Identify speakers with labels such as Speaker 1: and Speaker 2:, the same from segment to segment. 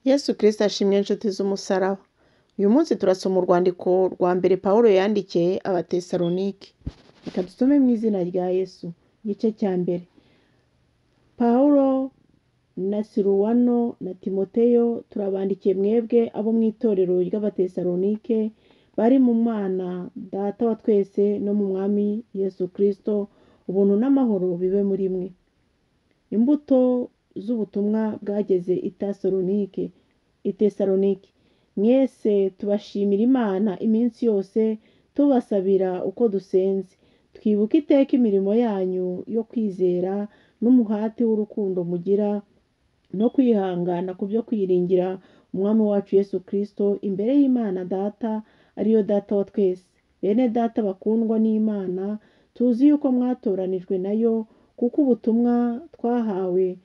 Speaker 1: Yesu Kristo ashimwe inshuti z'umusaraba. Uyu munsi turasoma urwandiko rwa mbere Pawulo yandikiye Abatesalonike. Reka dusome mu izina rya Yesu. Igice cya mbere. Pawulo na Siluwano na Timoteyo turabandikiye mwebwe abo mu itorero ry'Abatesalonike bari mu Mana Data wa twese no mu Mwami Yesu Kristo, ubuntu n'amahoro bibe muri mwe. Imbuto z'ubutumwa bwageze i Tesalonike. Mwese tubashimira Imana iminsi yose, tubasabira uko dusenze, twibuka iteka imirimo yanyu yo kwizera n'umuhati w'urukundo mugira no kwihangana ku byo kwiringira Umwami wacu Yesu Kristo imbere y'Imana Data, ariyo Data wa twese. Bene Data bakundwa n'Imana, tuzi yuko mwatoranijwe nayo, kuko ubutumwa twahawe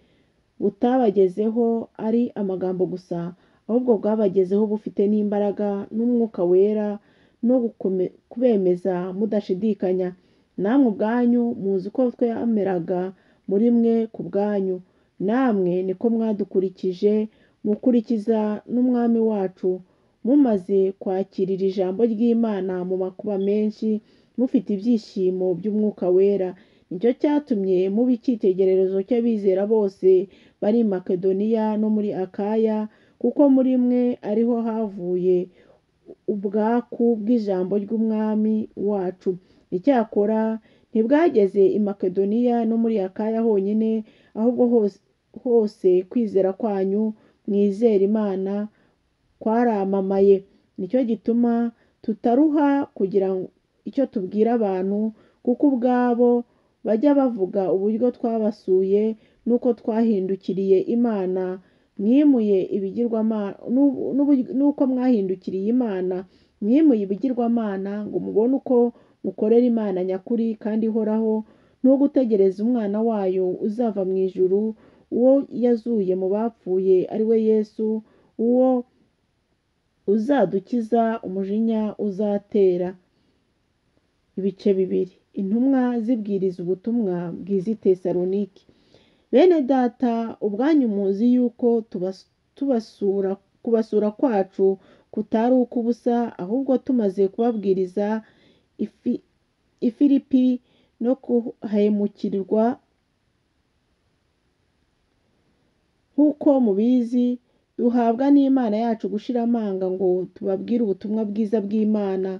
Speaker 1: butabagezeho ari amagambo gusa, ahubwo bwabagezeho bufite n'imbaraga n'Umwuka Wera no kubemeza mudashidikanya. Namwe ubwanyu muzi ko twameraga muri mwe ku bwanyu, namwe niko mwadukurikije mukurikiza n'Umwami wacu, mumaze kwakirira ijambo ry'Imana mu makuba menshi, mufite ibyishimo by'Umwuka Wera. Nicyo cyatumye muba icyitegererezo cy'abizera bose bari i Makedoniya no muri Akaya, kuko muri mwe ariho havuye ubwaku bw'ijambo ry'Umwami wacu. Icyakora ntibwageze i Makedoniya no muri Akaya honyine, ahubwo hose kwizera kwanyu mwizera Imana kwaramamaye. Nicyo gituma tutaruha kugira icyo tubwira abantu, kuko ubwabo bajya bavuga uburyo twabasuye nuko twahindukiriye Imana, nuko mwahindukiriye Imana mwimuye ibigirwamana ngo mubone uko mukorera Imana nyakuri kandi ihoraho, no gutegereza umwana wayo uzava mu ijuru, uwo yazuye mu bapfuye ari we Yesu, uwo uzadukiza umujinya uzatera. Ibice bibiri. Intumwa zibwiriza ubutumwa bwiza i Tesalonike. Bene Data, ubwanyu muzi yuko kubasura kwacu kutari uk'ubusa, ahubwo tumaze kubabwiriza i Filipi no kuhemukirirwa, nk'uko mubizi, duhabwa n'Imana yacu gushira amanga ngo tubabwire ubutumwa bwiza bw'Imana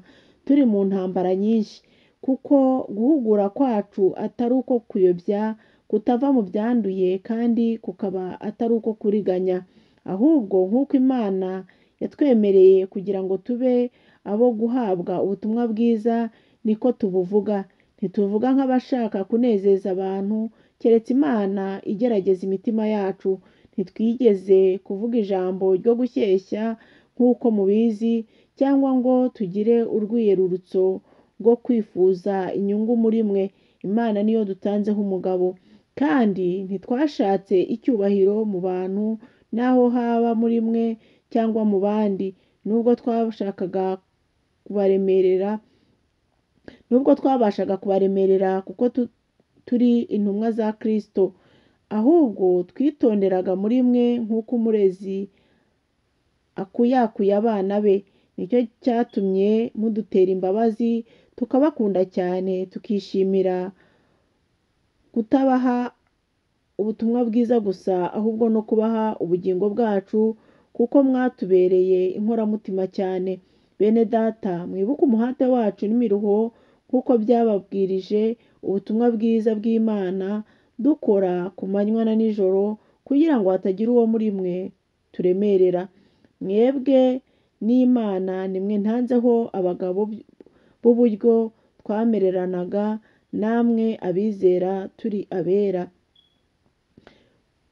Speaker 1: turi mu ntambara nyinshi, kuko guhugura kwacu atari uko kuyobya kutava mu byanduye, kandi kukaba atari uko kuriganya, ahubwo nk'uko Imana yatwemereye kugira ngo tube abo guhabwa ubutumwa bwiza, niko tubuvuga. Ntituvuga nk'abashaka kunezeza abantu, keretse Imana igerageza imitima yacu. Ntitwigeze kuvuga ijambo ryo gushyeshya nk'uko mubizi, cyangwa ngo tugire urwiyerurutso rwo kwifuza inyungu muri mwe. Imana niyo dutanzeho umugabo, kandi ntitwashatse icyubahiro mu bantu, naho haba muri mwe cyangwa mu bandi, nubwo twabashaga kubaremerera kuko turi intumwa za Kristo. Ahubwo twitonderaga muri mwe nk'uko umurezi akuyakuye abana be. Nicyo cyatumye mudutera imbabazi, tukabakunda cyane, tukishimira kutabaha ubutumwa bwiza gusa, ahubwo no kubaha ubugingo bwacu, kuko mwatubereye inkoramutima cyane. Bene Data, mwibuke umuhate wacu n'imiruho, kuko byababwirije ubutumwa bwiza bw'Imana, dukora ku manywa na nijoro, kugira ngo hatagira uwo muri mwe turemerera. Mwebwe n'Imana nimwe ntanzeho abagabo b'uburyo twamereranaga namwe abizera, turi abera,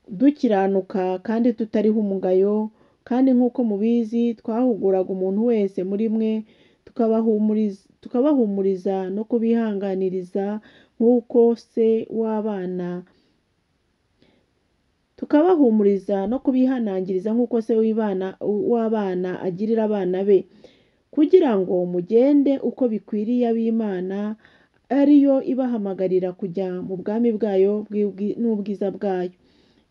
Speaker 1: dukiranuka kandi tutariho umugayo. Kandi nk'uko mubizi, twahuguraga umuntu wese muri mwe, tukabahumuriza no kubihanangiriza nk'uko se w'abana agirira abana be, kugira ngo mugende uko bikwiriye ab'Imana, ariyo ibahamagarira kujya mu bwami bwayo n'ubwiza bwayo.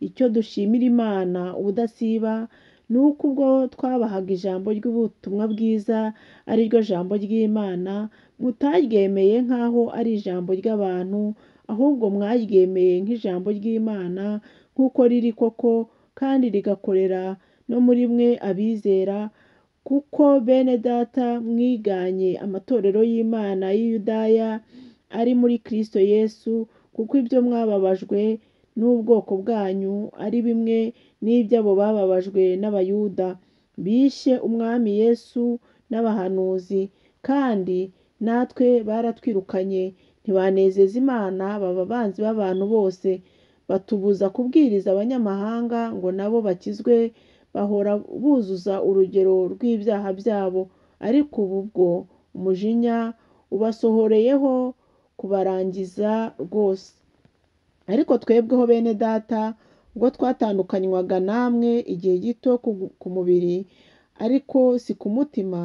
Speaker 1: Icyo dushimira Imana ubudasiba nuko ubwo twabahaga ijambo ry'ubutumwa bwiza ari ryo jambo ry'Imana, mutaryemeye nk'aho ari ijambo ry'abantu, ahubwo mwaryemeye nk'ijambo ry'Imana nk'uko riri koko, kandi rigakorera no muri mwe abizera, kuko bene data mwiganye amatorero y'Imana y'i Yudaya ari muri Kristo Yesu, kuko ibyo mwababajwe n'ubwoko bwanyu ari bimwe n'iby'abo bababajwe n'Abayuda, bishe Umwami Yesu n'abahanuzi, kandi natwe baratwirukanye, ntibanezeza Imana, baba abanzi b'abantu bose, batubuza kubwiriza abanyamahanga ngo nabo bakizwe, bahora buzuza urugero rw'ibyaha byabo, ariko ubu bwo umujinya ubasohoreyeho kubarangiza rwose. Ariko twebweho bene data, ubwo twatandukanywaga namwe igihe gito ku mubiri, ariko si ku mutima,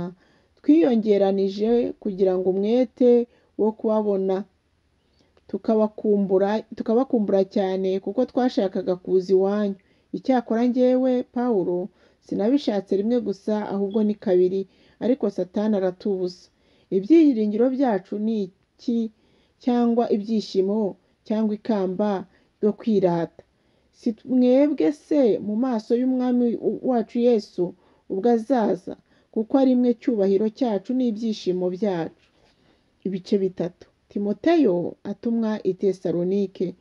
Speaker 1: twiyongeranije kugira ngo umwete wo kubabona tukabakumbura cyane, kuko twashakaga kuza iwanyu. Icyakora njyewe Pawulo sinabishatse rimwe gusa, ahubwo ni kabiri, ariko Satani aratubuza. Ibyiringiro byacu ni iki, cyangwa ibyishimo, cyangwa ikamba ryo kwirata? Si mwebwe se mu maso y'Umwami wacu Yesu ubwo azaza, kuko ari mwe cyubahiro cyacu n'ibyishimo byacu. Ibice bitatu. Timoteyo atumwa i Tesalonike.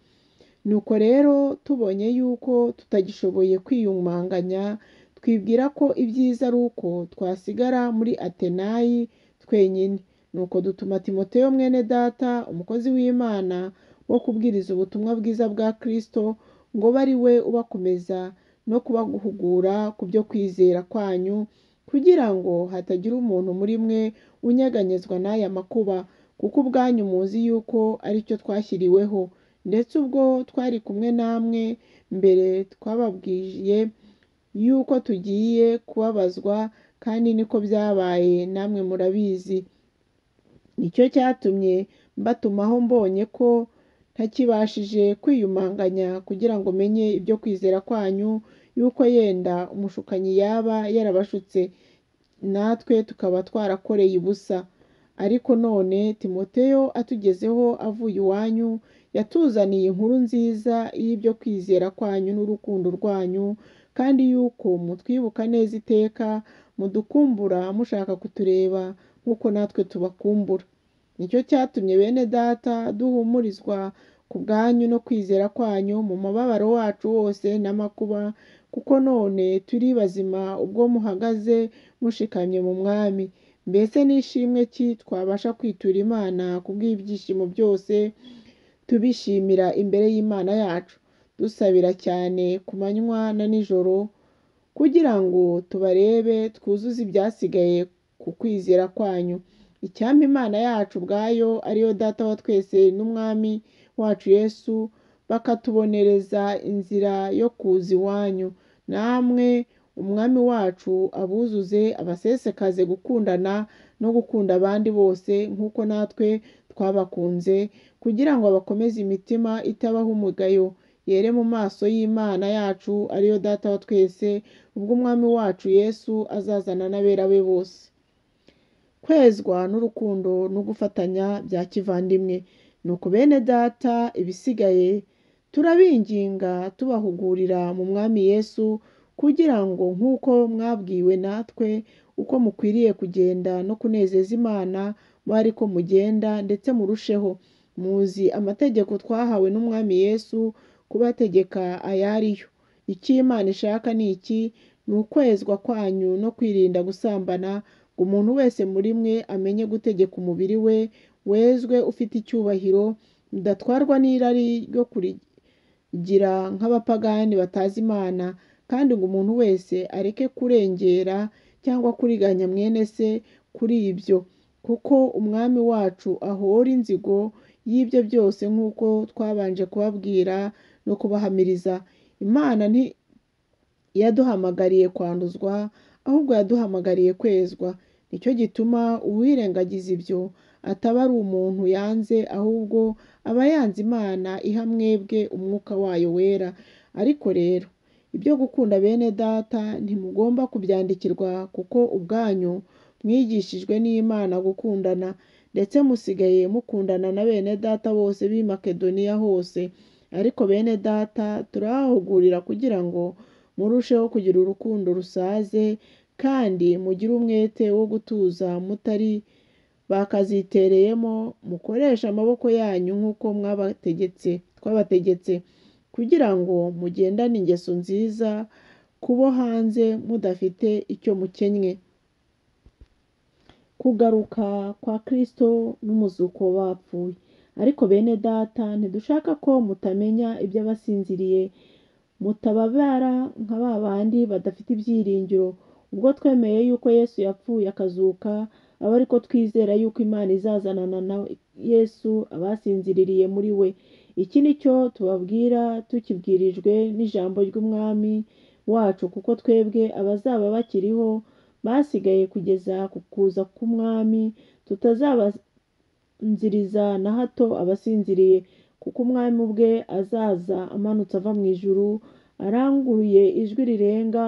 Speaker 1: Nuko rero tubonye yuko tutagishoboye kwiyumanganya, twibwira ko ibyiza ari uko twasigara muri Atenayi twenyine. Nuko dutuma Timoteyo mwene data, umukozi w'Imana, wo kubwiriza ubutumwa bwiza bwa Kristo, ngo bari we ubakomeza no kubahugura ku byo kwizera kwanyu, kugira ngo hatagira umuntu muri mwe unyeganyezwa n'aya makuba, kuko ubwanyu muzi yuko ari cyo twashyiriweho. Ndetse ubwo twari kumwe namwe mbere twababwiye yuko tugiye kubabazwa, kandi niko byabaye, namwe murabizi. Nicyo cyatumye mbatumaho mbonye ko ntakibashije kwiyumanganya, kugira ngo menye ibyo kwizera kwanyu, yuko yenda umushukanyi yaba yarabashutse, natwe tukaba twarakoreye ubusa. Ariko none Timoteyo atugezeho avuye iwanyu, yatuzaniye inkuru nziza y'ibyo kwizera kwanyu n'urukundo rwanyu, kandi yuko mutwibuka neza iteka, mudukumbura mushaka kutureba nk'uko natwe tubakumbura. Nicyo cyatumye bene data duhumurizwa ku bwanyu no kwizera kwanyu mu mubabaro wacu wose n'amakuba, kuko none turi bazima ubwo muhagaze mushikamye mu Mwami. Mbese n'ishimwe ki twabasha kwitura Imana kubw'ibyishimo byose tubishimira imbere y'Imana yacu, dusabira cyane ku manywa na nijoro, kugira ngo tubarebe twuzuze ibyasigaye ku kwizera kwanyu. Icyampa Imana yacu ubwayo ariyo Data wa twese n'Umwami wacu Yesu, bakatubonereza inzira yo kuza iwanyu. Namwe Umwami wacu abuzuze abasesekaze gukundana no gukunda abandi bose nk'uko natwe twabakunze, kugira ngo bakomeze imitima itabaho umugayo, yere mu maso y'Imana yacu ariyo Data wa twese, ubwo Umwami wacu Yesu azazana n'abera be bose. Kwezwa n'urukundo no gufatanya bya kivandimwe. Nuko bene data, ibisigaye turabinginga tubahugurira mu Mwami Yesu, kugira ngo nk'uko mwabwiwe natwe uko mukwiriye kugenda no kunezeza Imana, bari ko mugenda, ndetse murusheho. Muzi amategeko twahawe n'Umwami Yesu kubategeka ayariyo. Icyo Imana ishaka ni iki? Ni ukwezwa kwanyu no kwirinda gusambana, ngo umuntu wese muri mwe amenye gutegeka umubiri we, wezwe ufite icyubahiro, udatwarwa n'irari ryo kurigira nk'abapagani batazi Imana, kandi ngo umuntu wese areke kurengera cyangwa kuriganya mwene se kuri ibyo, kuko Umwami wacu ahora inzigo y'ibyo byose, nk'uko twabanje kubabwira no kubahamiriza. Imana ntiyaduhamagariye kwanduzwa, ahubwo yaduhamagariye kwezwa. Nicyo gituma uwirengagiza ibyo ataba ari umuntu yanze, ahubwo aba yanze Imana iha mwebwe umwuka wayo wera. Ariko rero Ibyo gukunda bene data ntimugomba kubyandikirwa kuko ubwanyu mwigishijwe n'Imana gukundana, ndetse musigaye mukundana na bene data bose b'i Makedoniya hose. Ariko bene data turabahugurira kugira ngo murusheho kugira urukundo rusaze, kandi mugire umwete wo gutuza mutari bakazitereyemo, mukoresha amaboko yanyu nk'uko twabategetse, kugira ngo mugendane ingeso nziza kubo hanze mudafite icyo mukennye. Kugaruka kwa Kristo n'umuzuko w'abapfuye. Ariko bene data ntidushaka ko mutamenya iby'abasinziriye, mutababara nka ba bandi badafite ibyiringiro. Ubwo twemeye yuko Yesu yapfuye akazuka, aba ariko twizera yuko Imana izazanana na Yesu abasinziririye muri we. Iki ni cyo tubabwira tukibwirijwe n'ijambo ry'Umwami wacu, kuko twebwe abazaba bakiriho basigaye kugeza ku kuza k'Umwami tutazabanziriza na hato abasinziriye, kuko Umwami ubwe azaza amanutse ava mu ijuru, aranguruye ijwi rirenga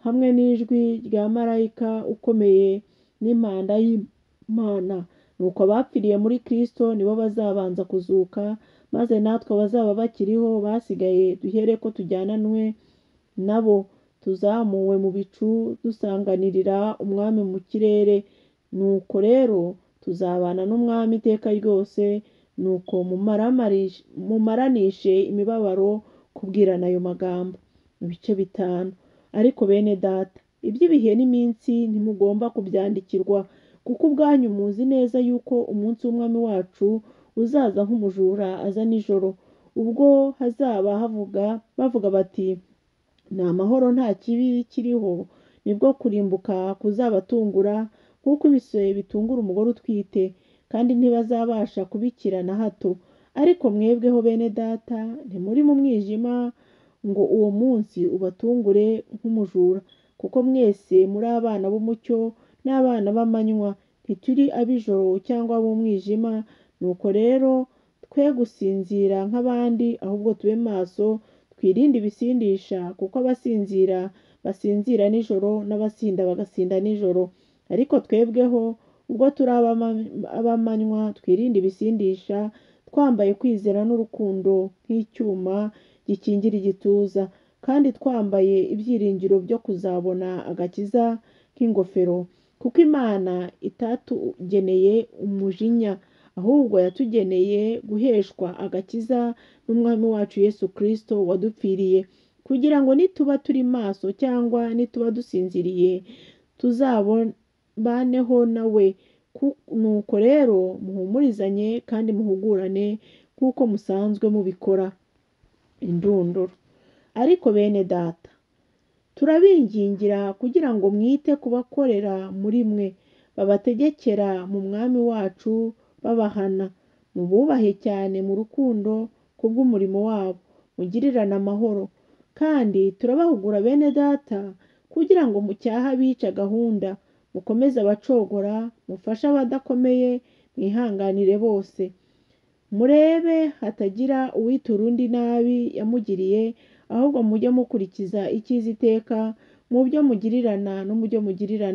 Speaker 1: hamwe n'ijwi rya marayika ukomeye n'impanda y'Imana. Nuko abapfiriye muri Kristo nibo bazabanza kuzuka, maze natwe abazaba bakiriho basigaye duhereko tujyananwe nabo, tuzamuwe mu bicu dusanganirira Umwami mu kirere. Nuko rero tuzabana n'Umwami iteka ryose. Nuko mumaranishe imibabaro kubwirana ayo magambo. Ibice 5. Ariko bene data, iby'ibihe n'iminsi ntimugomba kubyandikirwa, kuko ubwanyu muzi neza yuko umunsi w'Umwami wacu uzaza nk'umujura aza nijoro. Ubwo hazaba bavuga bati ni amahoro nta kibi kiriho, nibwo kurimbuka kuzabatungura nk'uko ibise bitungura umugore utwite, kandi ntibazabasha kubikira na hato. Ariko mwebweho bene data, ntimuri mu mwijima ngo uwo munsi ubatungure nk'umujura, kuko mwese muri abana b'umucyo n'abana b'amanywa, ntituri ab'ijoro cyangwa ab'umwijima. Nuko rero twe gusinzira nk'abandi, ahubwo tube maso, twirinde ibisindisha, kuko abasinzira basinzira nijoro n'abasinda bagasinda nijoro. Ariko twebweho, ubwo turi ab'amanywa, twirinde ibisindisha, twambaye kwizera n'urukundo nk'icyuma gikingira igituza, kandi twambaye ibyiringiro byo kuzabona agakiza nk'ingofero. Kuko Imana itatugeneye umujinya, ahubwo yatugeneye guheshwa agakiza n'Umwami wacu Yesu Kristo wadupfiriye, kugira ngo nituba turi maso cyangwa nituba dusinziriye tuzabaneho nawe. Nuko rero muhumurizanye kandi muhugurane nk'uko musanzwe mubikora. Indunduro. Ariko bene data, turabingingira kugira ngo mwite ku bakorera muri mwe, babategekera mu Mwami wacu babahana. Mububahe cyane mu rukundo kubw'umurimo wabo, mugirirane amahoro. Kandi turabahugura bene data kugira ngo mucyahe abica gahunda, mukomeze abacogora, mufashe abadakomeye, mwihanganire bose. Murebe hatagira uwitura undi nabi yamugiriye, ahubwo mujye mukurikiza icyiza iteka mu byo mugirirana no mu byo mugirira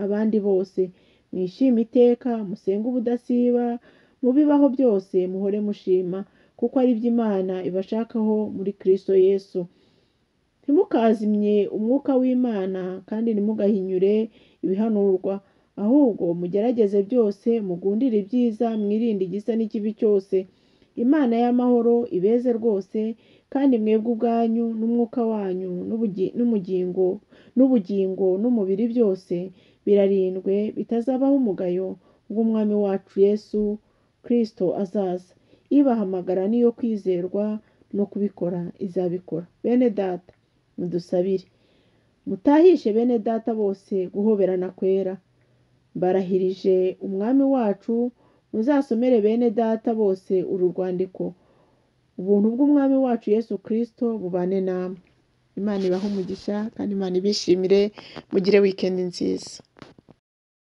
Speaker 1: abandi bose. Mwishime iteka, musenge ubudasiba, mubibaho byose muhore mushima, kuko ari byo Imana ibashakaho muri Kristo Yesu. Ntimukazimye umwuka w'Imana, kandi ntimugahinyure ibihanurwa, ahubwo mugerageze byose, mugundire ibyiza, mwirinde igisa n'ikibi cyose. Imana y'amahoro ibeze rwose, kandi mwebwe ubwanyu n'umwuka wanyu n'ubugingo n'umubiri byose birarindwe, bitazabaho umugayo w'Umwami wacu Yesu Kristo azaza. Ibahamagara niyo kwizerwa no kubikora izabikora. Bene data, mudusabire. Mutahishe bene data bose guhoberana kwera. Barahirije Umwami wacu, muzasomere bene data bose uru rwandiko. Ubuntu bw'Umwami wacu Yesu Kristo bubane namwe. Imana ibahe umugisha, kandi Imana ibishimire. Mugire weekend nziza.